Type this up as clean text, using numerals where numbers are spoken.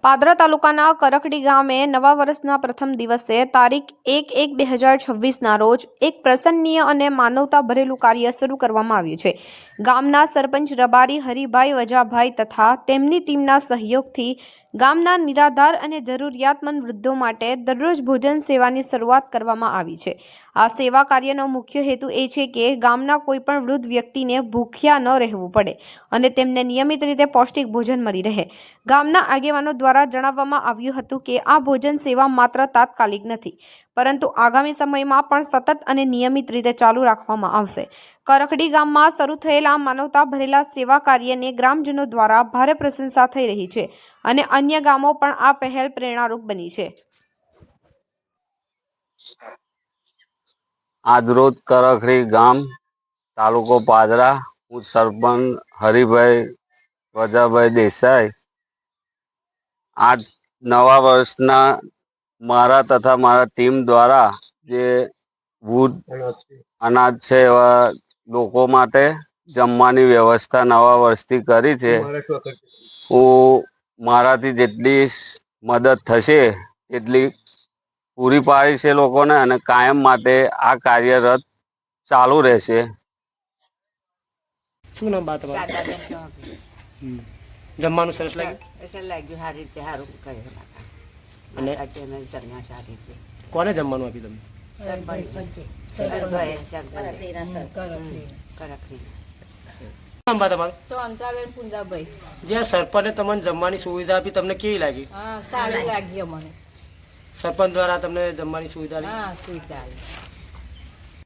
પાદરા તાલુકાના કરખડી ગામે નવા વર્ષના પ્રથમ દિવસે તારીખ 1/1/2026ના રોજ એક પ્રસન્નીય અને માનવતા ભરેલું કાર્ય શરૂ કરવામાં આવ્યું છે। ગામના સરપંચ રબારી હરિભાઈ વજાભાઈ તથા તેમની ટીમના સહયોગથી ગામના નિરાધાર અને જરૂરિયાતમંદ વૃદ્ધો માટે દરરોજ ભોજન સેવાની શરૂઆત કરવામાં આવી છે। આ સેવા કાર્યનો મુખ્ય હેતુ એ છે કે ગામના કોઈપણ વૃદ્ધ વ્યક્તિને ભૂખ્યા ન રહેવું પડે અને તેમને નિયમિત રીતે પૌષ્ટિક ભોજન મળી રહે। ગામના આગેવાનો દ્વારા જણાવવામાં આવ્યું હતું કે આ ભોજન સેવા માત્ર તાત્કાલિક નથી, પરંતુ આગામી સમયમાં પણ સતત અને નિયમિત રીતે ચાલુ રાખવામાં આવશે। કરખડી ગામમાં શરૂ થયેલ આ માનવતા ભરેલા સેવા કાર્યને ગ્રામજનો દ્વારા ભારે પ્રશંસા થઈ રહી છે અને અન્ય ગામો પણ આ પહેલ પ્રેરણારૂપ બની છે। આજરોજ કરખડી ગામ તાલુકો પાદરા, હું સરપંચ હરિભાઈ વજાભાઈ દેસાઈ આજ નવા વર્ષના મારા તથા મારા ટીમ દ્વારા જે વૃદ્ધ અનાજ છે એવા લોકો માટે જમવાની વ્યવસ્થા નવા વર્ષથી કરી છે। હું મારાથી જેટલી મદદ થશે એટલી પૂરી પાડી છે લોકોને અને કાયમ માટે આ કાર્યરત ચાલુ રહેશે। શું નામ બા તમારું? જમવાનું સરસ લાગ્યું? લાગ્યું સારી રીતે સારું અને કર્યું। કોને જમવાનું આપ્યું તમે? નામ બા તમારું? તો અંતરાબેન પુંજાભાઈ। જે સરપંચે તમને જમવાની સુવિધા આપી તમને કેવી લાગી? હા, સારી લાગી અમને। સરપંચ દ્વારા તમને જમવાની સુવિધા હા, સુવિધા